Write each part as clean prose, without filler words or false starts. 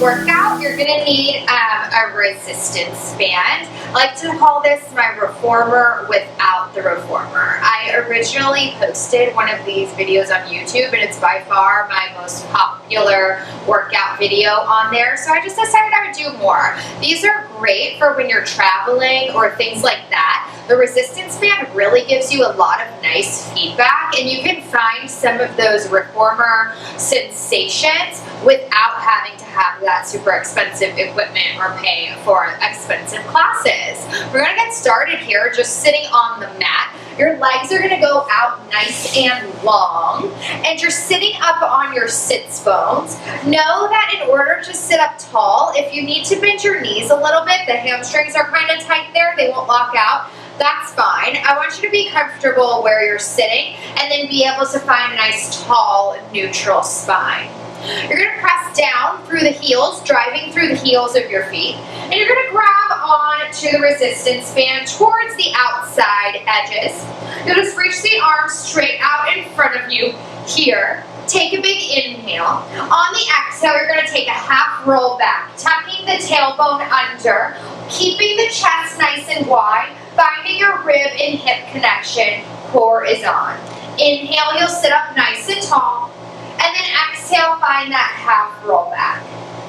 workout, you're gonna need a resistance band. I like to call this my reformer without the reformer. I originally posted one of these videos on YouTube, and it's by far my most popular workout video on there, so I just decided I would do more. These are great for when you're traveling or things like that. The resistance band really gives you a lot of nice feedback, and you can find some of those reformer sensations without having to have that super expensive equipment or pay for expensive classes. We're gonna get started here just sitting on the mat. Your legs are gonna go out nice and long, and you're sitting up on your sits bones. Know that in order to sit up tall, if you need to bend your knees a little bit, the hamstrings are kind of tight there, they won't lock out. That's fine. I want you to be comfortable where you're sitting and then be able to find a nice tall neutral spine. You're going to press down through the heels, driving through the heels of your feet, and you're going to grab on to the resistance band towards the outside edges. You'll just reach the arms straight out in front of you here. Take a big inhale. On the exhale, you're going to take a half roll back, tucking the tailbone under, keeping the chest nice and wide, finding your rib and hip connection. Core is on. Inhale, you'll sit up nice and tall. And then exhale, find that half roll back.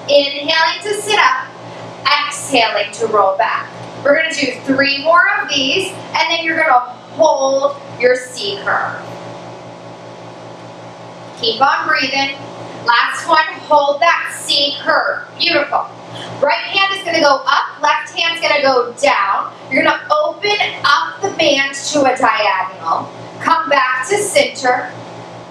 Inhaling to sit up, exhaling to roll back. We're going to do 3 more of these, and then you're going to hold your C curve. Keep on breathing. Last one, hold that C curve. Beautiful. Right hand is going to go up, left hand's going to go down. You're going to open up the band to a diagonal. Come back to center.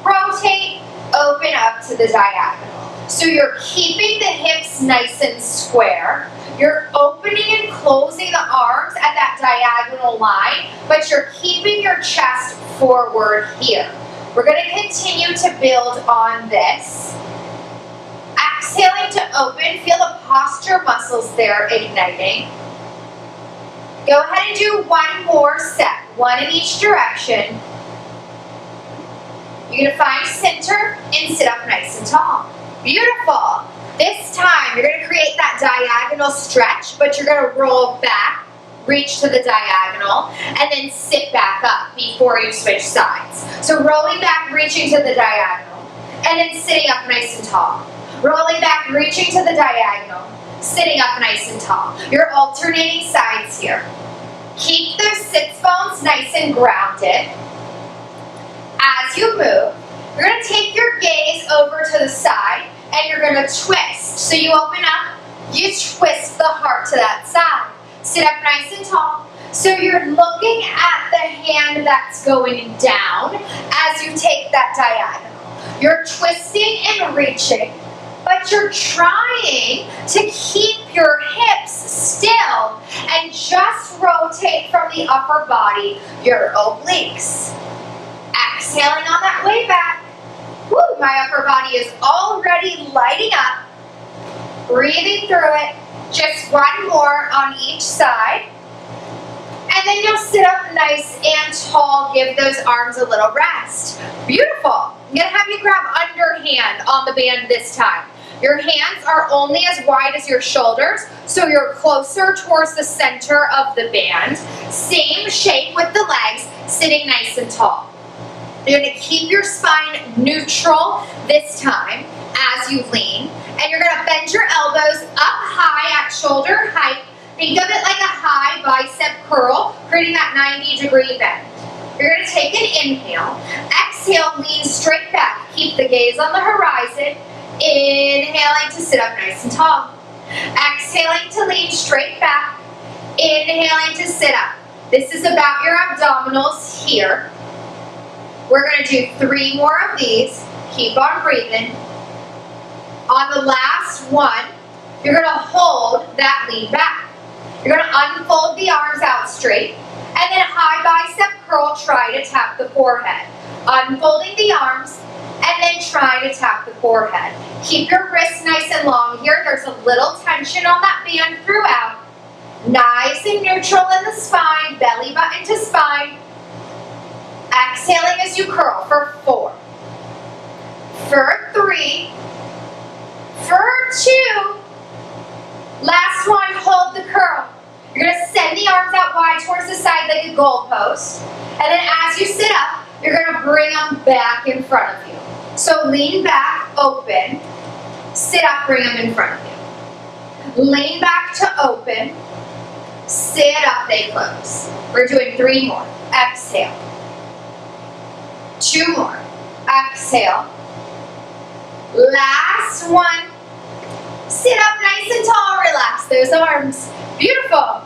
Rotate. Open up to the diagonal. So you're keeping the hips nice and square. You're opening and closing the arms at that diagonal line, but you're keeping your chest forward here. We're going to continue to build on this. Exhaling to open, feel the posture muscles there igniting. Go ahead and do 1 more set, 1 in each direction. You're going to find center and sit up nice and tall. Beautiful. This time, you're going to create that diagonal stretch, but you're going to roll back, reach to the diagonal, and then sit back up before you switch sides. So rolling back, reaching to the diagonal, and then sitting up nice and tall. Rolling back, reaching to the diagonal, sitting up nice and tall. You're alternating sides here. Keep those sits bones nice and grounded. As you move, you're going to take your gaze over to the side, and you're going to twist. So you open up, you twist the heart to that side. Sit up nice and tall. So you're looking at the hand that's going down as you take that diagonal. You're twisting and reaching, but you're trying to keep your hips still and just rotate from the upper body, your obliques. Exhaling on that way back. Woo, my upper body is already lighting up. Breathing through it. Just 1 more on each side. And then you'll sit up nice and tall. Give those arms a little rest. Beautiful. I'm going to have you grab underhand on the band this time. Your hands are only as wide as your shoulders, so you're closer towards the center of the band. Same shape with the legs, sitting nice and tall. You're going to keep your spine neutral this time as you lean. And you're going to bend your elbows up high at shoulder height. Think of it like a high bicep curl, creating that 90-degree bend. You're going to take an inhale. Exhale, lean straight back. Keep the gaze on the horizon. Inhaling to sit up nice and tall. Exhaling to lean straight back. Inhaling to sit up. This is about your abdominals here. We're going to do 3 more of these. Keep on breathing. On the last one, you're going to hold that lean back. You're going to unfold the arms out straight, and then high bicep curl, try to tap the forehead. Unfolding the arms, and then try to tap the forehead. Keep your wrists nice and long here. There's a little tension on that band throughout. Nice and neutral in the spine, belly button to spine. Exhaling as you curl for 4, for 3, for 2, Last one, hold the curl. You're gonna send the arms out wide towards the side like a goalpost. And then as you sit up, you're gonna bring them back in front of you. So lean back, open. Sit up, bring them in front of you. Lean back to open. Sit up, they close. We're doing 3 more. Exhale. 2 more. Exhale. Last one. Sit up nice and tall, relax those arms. Beautiful.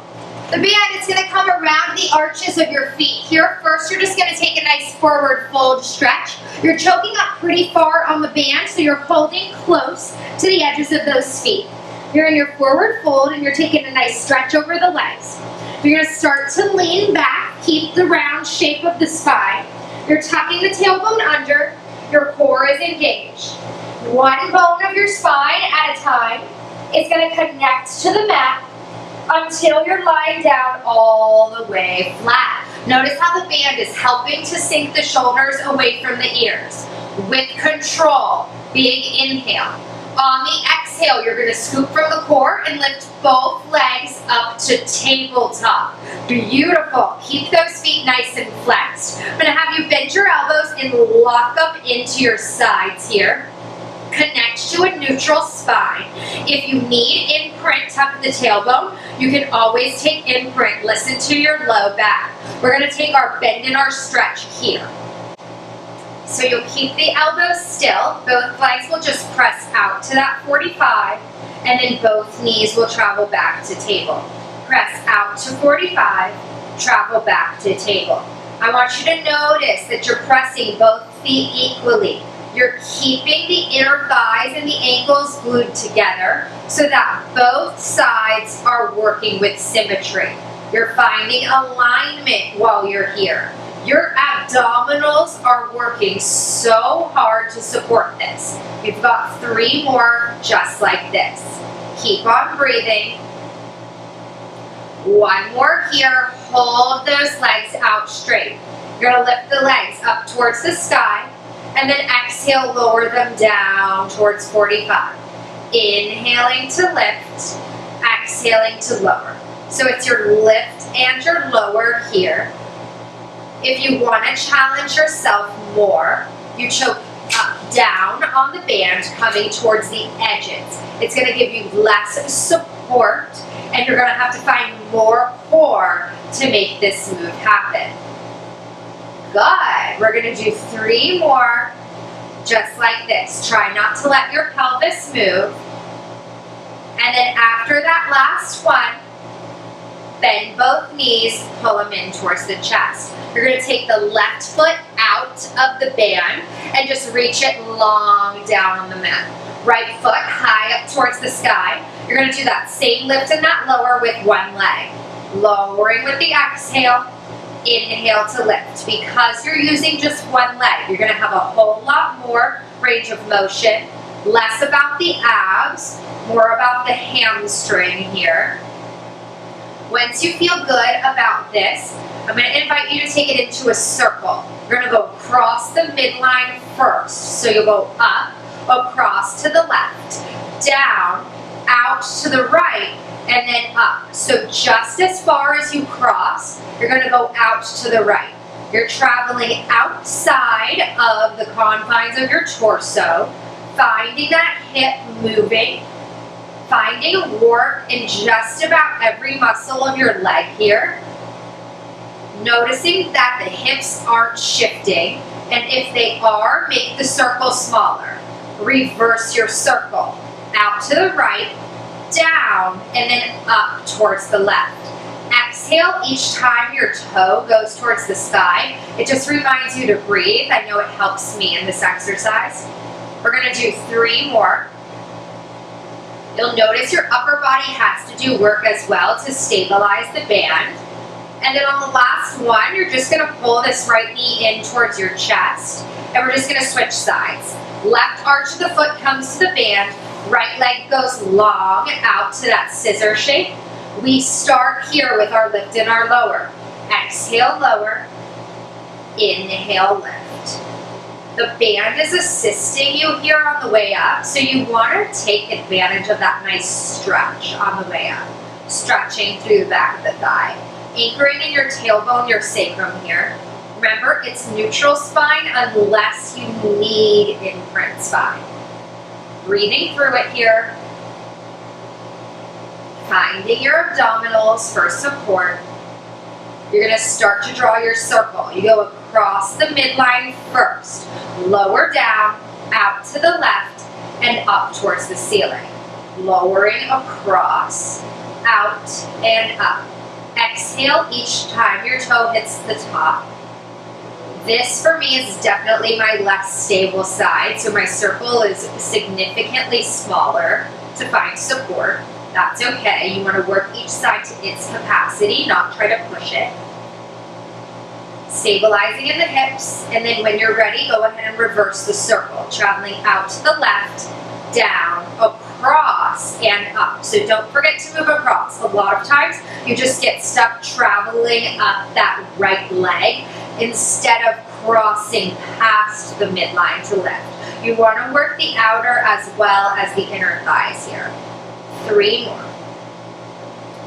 The band is going to come around the arches of your feet. Here first, you're just going to take a nice forward fold stretch. You're choking up pretty far on the band, so you're holding close to the edges of those feet. You're in your forward fold and you're taking a nice stretch over the legs. You're going to start to lean back, keep the round shape of the spine. You're tucking the tailbone under, your core is engaged. One bone of your spine at a time is going to connect to the mat until you're lying down all the way flat. Notice how the band is helping to sink the shoulders away from the ears. With control, big inhale. On the exhale, you're going to scoop from the core and lift both legs up to tabletop. Beautiful. Keep those feet nice and flexed. I'm going to have you bend your elbows and lock up into your sides here. Connect to a neutral spine. If you need imprint, tuck the tailbone. You can always take imprint. Listen to your low back. We're going to take our bend and our stretch here. So you'll keep the elbows still. Both legs will just press out to that 45, and then both knees will travel back to table. Press out to 45, travel back to table. I want you to notice that you're pressing both feet equally. You're keeping the inner thighs and the ankles glued together so that both sides are working with symmetry. You're finding alignment while you're here. Your abdominals are working so hard to support this. We've got 3 more just like this. Keep on breathing. 1 more here. Hold those legs out straight. You're going to lift the legs up towards the sky. And then exhale, lower them down towards 45. Inhaling to lift, exhaling to lower. So it's your lift and your lower here. If you want to challenge yourself more, you choke up, down on the band, coming towards the edges. It's going to give you less support, and you're going to have to find more core to make this move happen. Good. We're going to do 3 more, just like this. Try not to let your pelvis move. And then after that last one, bend both knees, pull them in towards the chest. You're going to take the left foot out of the band and just reach it long down on the mat. Right foot high up towards the sky. You're going to do that same lift and that lower with one leg. Lowering with the exhale. Inhale to lift. Because you're using just one leg, you're going to have a whole lot more range of motion. Less about the abs, more about the hamstring here. Once you feel good about this, I'm going to invite you to take it into a circle. You're going to go across the midline first. So you'll go up, across to the left, down, out to the right, and then up. So just as far as you cross, you're going to go out to the right. You're traveling outside of the confines of your torso, finding that hip moving, finding work in just about every muscle of your leg here. Noticing that the hips aren't shifting, and if they are, make the circle smaller. Reverse your circle. Out to the right, down, and then up towards the left. Exhale each time your toe goes towards the sky. It just reminds you to breathe. I know it helps me in this exercise. We're going to do 3 more. You'll notice your upper body has to do work as well to stabilize the band. And then on the last one, you're just going to pull this right knee in towards your chest. And we're just going to switch sides. Left arch of the foot comes to the band. Right leg goes long out to that scissor shape. We start here with our lift and our lower. Exhale, lower. Inhale, lift. The band is assisting you here on the way up, so you want to take advantage of that nice stretch on the way up. Stretching through the back of the thigh. Anchoring in your tailbone, your sacrum here. Remember, it's neutral spine unless you need imprint spine. Breathing through it here. Finding your abdominals for support. You're going to start to draw your circle. You go across the midline first. Lower down, out to the left, and up towards the ceiling. Lowering across, out, and up. Exhale each time your toe hits the top. This for me is definitely my less stable side, so my circle is significantly smaller to find support. That's okay. You want to work each side to its capacity, not try to push it. Stabilizing in the hips, and then when you're ready, go ahead and reverse the circle, traveling out to the left, down, across, and up. So don't forget to move across. A lot of times, you just get stuck traveling up that right leg instead of crossing past the midline to lift. You want to work the outer as well as the inner thighs here. 3 more.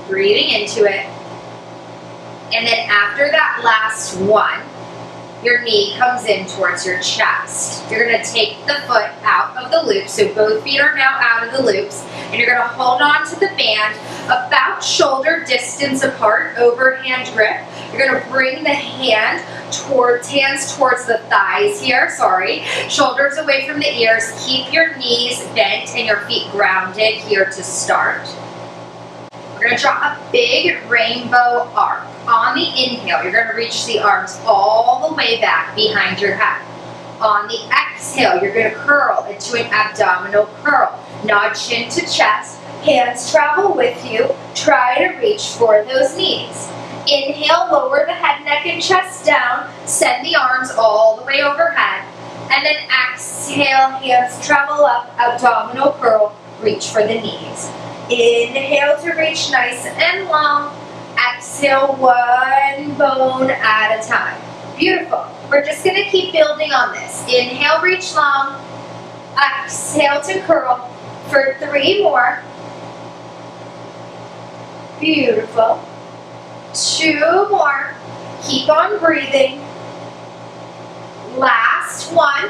Breathing into it. And then after that last one, your knee comes in towards your chest. You're going to take the foot out of the loop, so both feet are now out of the loops, and you're going to hold on to the band about shoulder distance apart, overhand grip. You're going to bring the hands towards the thighs here, shoulders away from the ears. Keep your knees bent and your feet grounded here to start. We're going to draw a big rainbow arc. On the inhale, you're going to reach the arms all the way back behind your head. On the exhale, you're going to curl into an abdominal curl. Nod chin to chest, hands travel with you. Try to reach for those knees. Inhale, lower the head, neck, and chest down. Send the arms all the way overhead. And then exhale, hands travel up, abdominal curl, reach for the knees. Inhale to reach nice and long. Exhale, one bone at a time. Beautiful. We're just going to keep building on this. Inhale, reach long. Exhale to curl for 3 more. Beautiful. 2 more. Keep on breathing. Last one.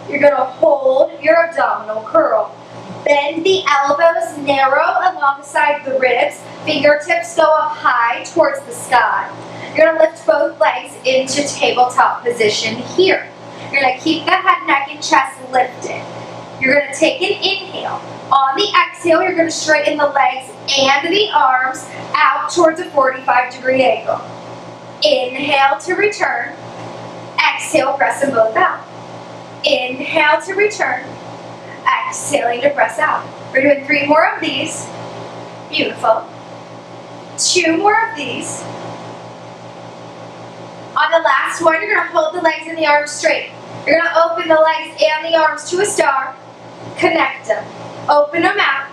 You're going to hold your abdominal curl. Bend the elbows, narrow alongside the ribs. Fingertips go up high towards the sky. You're going to lift both legs into tabletop position here. You're going to keep the head, neck, and chest lifted. You're going to take an inhale. On the exhale, you're going to straighten the legs and the arms out towards a 45-degree angle. Inhale to return. Exhale, press them both out. Inhale to return. Exhaling to press out. We're doing 3 more of these. Beautiful. 2 more of these. On the last one, you're going to hold the legs and the arms straight. You're going to open the legs and the arms to a star. Connect them. Open them out.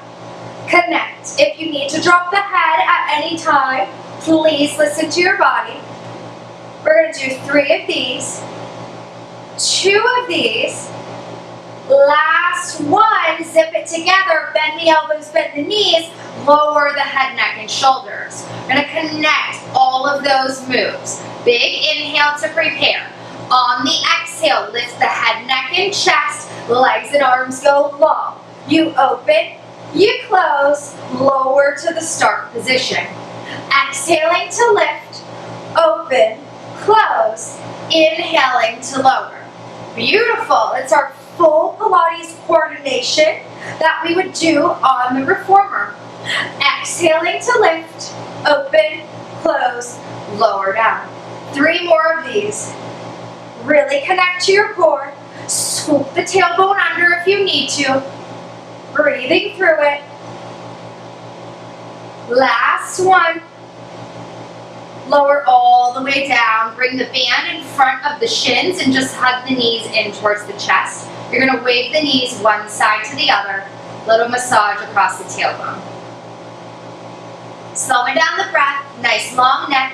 Connect. If you need to drop the head at any time, please listen to your body. We're going to do 3 of these. 2 of these. Last one, zip it together, bend the elbows, bend the knees, lower the head, neck, and shoulders. We're going to connect all of those moves. Big inhale to prepare. On the exhale, lift the head, neck, and chest, legs and arms go long. You open, you close, lower to the start position. Exhaling to lift, open, close, inhaling to lower. Beautiful. It's our full Pilates coordination that we would do on the Reformer. Exhaling to lift, open, close, lower down. 3 more of these. Really connect to your core. Scoop the tailbone under if you need to. Breathing through it. Last one. Lower all the way down. Bring the band in front of the shins and just hug the knees in towards the chest. You're going to wave the knees one side to the other. Little massage across the tailbone. Slowing down the breath. Nice long neck.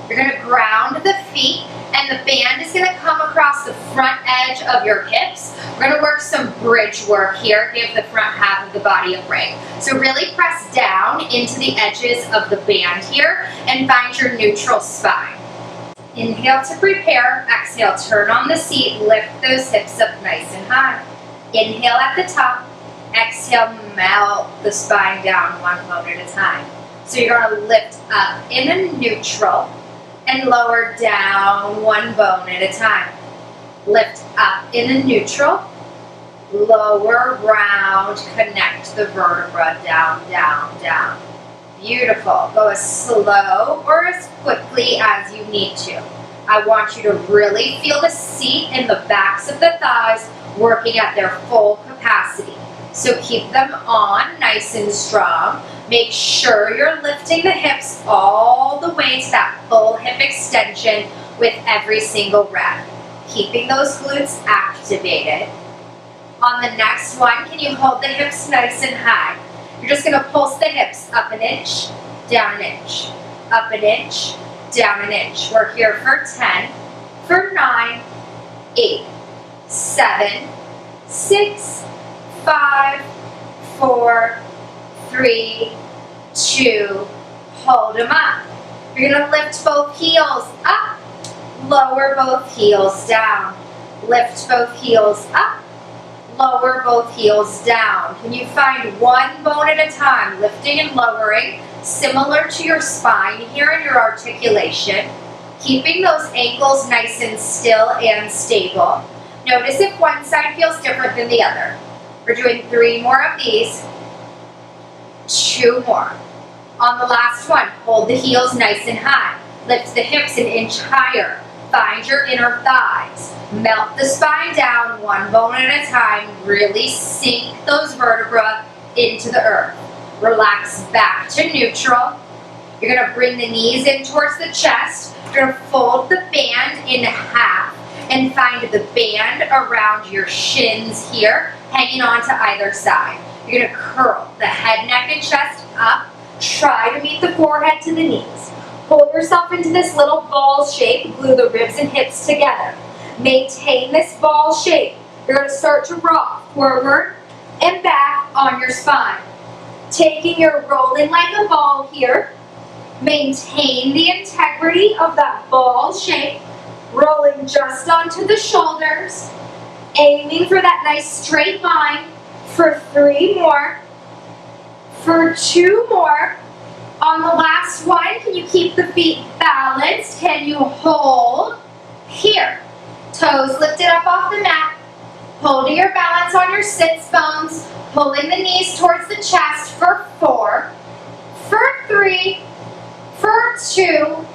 You're gonna ground the feet, and the band is gonna come across the front edge of your hips. We're gonna work some bridge work here, give the front half of the body a break. So really press down into the edges of the band here and find your neutral spine. Inhale to prepare, exhale, turn on the seat, lift those hips up nice and high. Inhale at the top, exhale, melt the spine down one bone at a time. So you're gonna lift up in a neutral and lower down one bone at a time. Lift up in a neutral, lower, round, connect the vertebra, down, down, down. Beautiful. Go as slow or as quickly as you need to. I want you to really feel the seat and the backs of the thighs working at their full capacity. So keep them on nice and strong. Make sure you're lifting the hips all the way to that full hip extension with every single rep. Keeping those glutes activated. On the next one, can you hold the hips nice and high? You're just gonna pulse the hips up an inch, down an inch, up an inch, down an inch. We're here for 10, for 9, 8, 7, 6, 5, 4, 3, 2, hold them up. You're gonna lift both heels up, lower both heels down. Lift both heels up, lower both heels down. Can you find one bone at a time, lifting and lowering, similar to your spine here in your articulation, keeping those ankles nice and still and stable. Notice if one side feels different than the other. We're doing 3 more of these, 2 more. On the last one, hold the heels nice and high. Lift the hips an inch higher. Find your inner thighs. Melt the spine down one bone at a time. Really sink those vertebrae into the earth. Relax back to neutral. You're gonna bring the knees in towards the chest. You're gonna fold the band in half and find the band around your shins here, hanging on to either side. You're gonna curl the head, neck, and chest up. Try to meet the forehead to the knees. Pull yourself into this little ball shape. Glue the ribs and hips together. Maintain this ball shape. You're going to start to rock forward and back on your spine. Taking your rolling like a ball here. Maintain the integrity of that ball shape. Rolling just onto the shoulders. Aiming for that nice straight line for 3 more. For 2 more. On the last one, can you keep the feet balanced? Can you hold? Here. Toes lifted up off the mat. Holding your balance on your sits bones. Pulling the knees towards the chest for 4. For 3. For 2.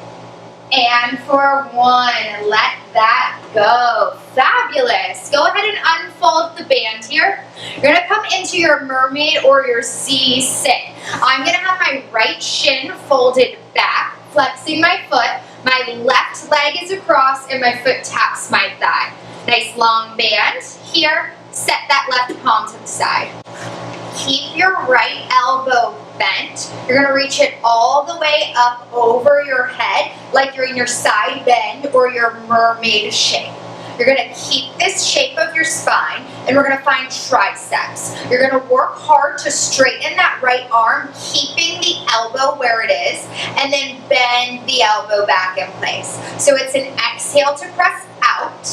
And for 1. Let that go. Fabulous. Go ahead and unfold the band here. You're going to come into your mermaid or your sea sit. I'm going to have my right shin folded back, flexing my foot. My left leg is across and my foot taps my thigh. Nice long band here. Set that left palm to the side. Keep your right elbow bent. You're going to reach it all the way up over your head like you're in your side bend or your mermaid shape. You're going to keep this shape of your spine and we're going to find triceps. You're going to work hard to straighten that right arm, keeping the elbow where it is, and then bend the elbow back in place. So it's an exhale to press out,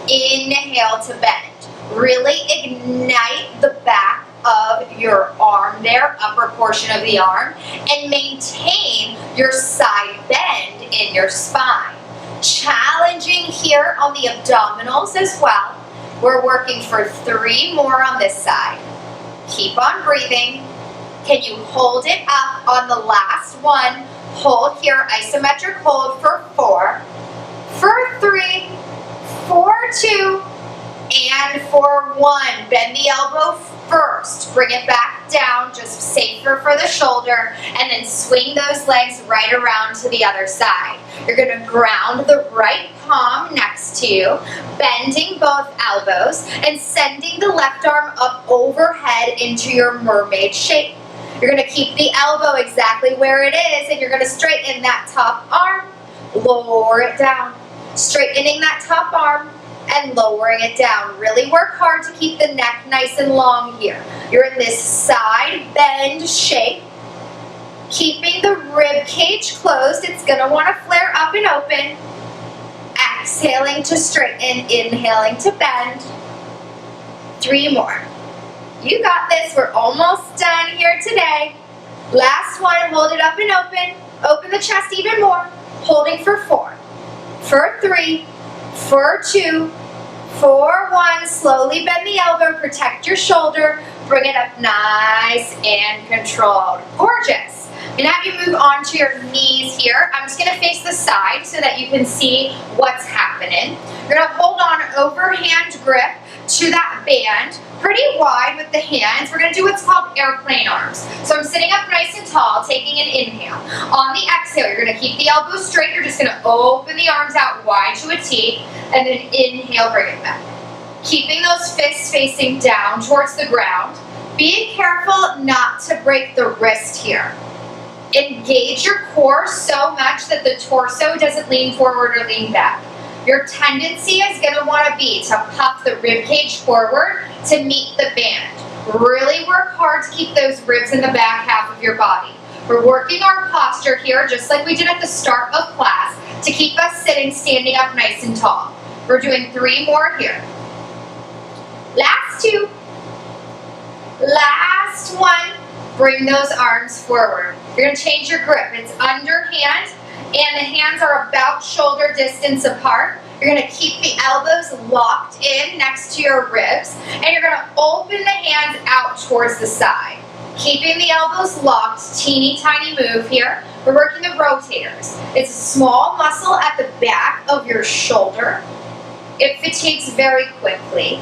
inhale to bend. Really ignite the back of your arm there, upper portion of the arm, and maintain your side bend in your spine. Challenging here on the abdominals as well. We're working for 3 more on this side. Keep on breathing. Can you hold it up on the last one? Hold here, isometric hold for 4, for 3, for 2, and for 1. Bend the elbow first. Bring it back down, just safer for the shoulder, and then swing those legs right around to the other side. You're going to ground the right palm next to you, bending both elbows, and sending the left arm up overhead into your mermaid shape. You're going to keep the elbow exactly where it is, and you're going to straighten that top arm. lower it down. Straightening that top arm and lowering it down. Really work hard to keep the neck nice and long here. You're in this side bend shape. Keeping the rib cage closed. It's going to want to flare up and open. Exhaling to straighten, inhaling to bend. 3 more. You got this. We're almost done here today. Last one. Hold it up and open. Open the chest even more. Holding for 4. For 3. For 2. For 1. Slowly bend the elbow. Protect your shoulder. Bring it up nice and controlled. Gorgeous. I'm going to have you move on to your knees here. I'm just going to face the side so that you can see what's happening. You're going to hold on overhand grip to that band, pretty wide with the hands. We're going to do what's called airplane arms. So I'm sitting up nice and tall, taking an inhale. On the exhale, you're going to keep the elbows straight. You're just going to open the arms out wide to a T, and then inhale, bring it back. Keeping those fists facing down towards the ground. Being careful not to break the wrist here. Engage your core so much that the torso doesn't lean forward or lean back. Your tendency is going to want to be to puff the rib cage forward to meet the band. Really work hard to keep those ribs in the back half of your body. We're working our posture here just like we did at the start of class to keep us sitting, standing up nice and tall. We're doing 3 more here. Last 2. Last 1. Bring those arms forward. You're going to change your grip. It's underhand, and the hands are about shoulder distance apart. You're going to keep the elbows locked in next to your ribs, and you're going to open the hands out towards the side. Keeping the elbows locked, teeny tiny move here. We're working the rotators. It's a small muscle at the back of your shoulder. It fatigues very quickly.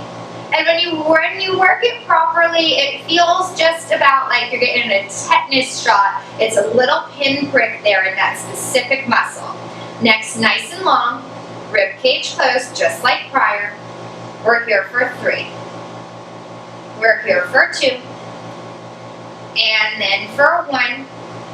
And when you work it properly, it feels just about like you're getting a tetanus shot. It's a little pinprick there in that specific muscle. Next, nice and long, rib cage closed, just like prior. We're here for 3. We're here for 2. And then for 1,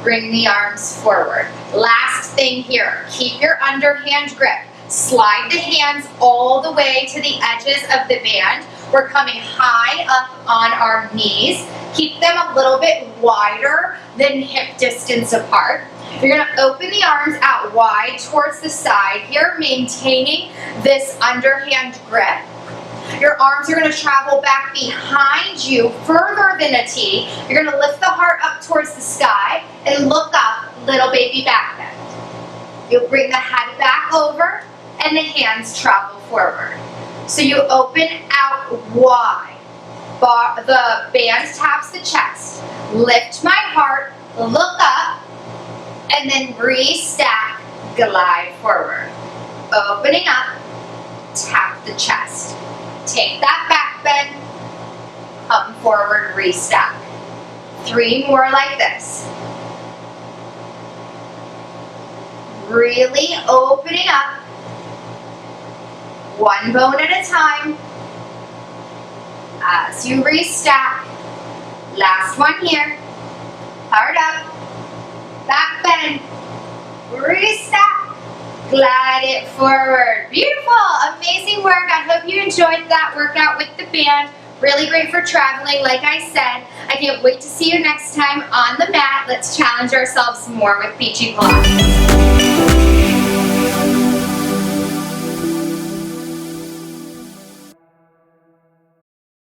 bring the arms forward. Last thing here, keep your underhand grip. Slide the hands all the way to the edges of the band. We're coming high up on our knees. Keep them a little bit wider than hip distance apart. You're going to open the arms out wide towards the side here, maintaining this underhand grip. Your arms are going to travel back behind you further than a T. You're going to lift the heart up towards the sky and look up, little baby back bend. You'll bring the head back over and the hands travel forward. So you open out wide. The band taps the chest. Lift my heart, look up, and then restack, glide forward. Opening up, tap the chest. Take that back bend, come forward, restack. 3 more like this. Really opening up. 1 bone at a time. As you restack. Last one here. Heart up. Back bend. Restack. Glide it forward. Beautiful. Amazing work. I hope you enjoyed that workout with the band. Really great for traveling, like I said. I can't wait to see you next time on the mat. Let's challenge ourselves more with Peachy Pilates.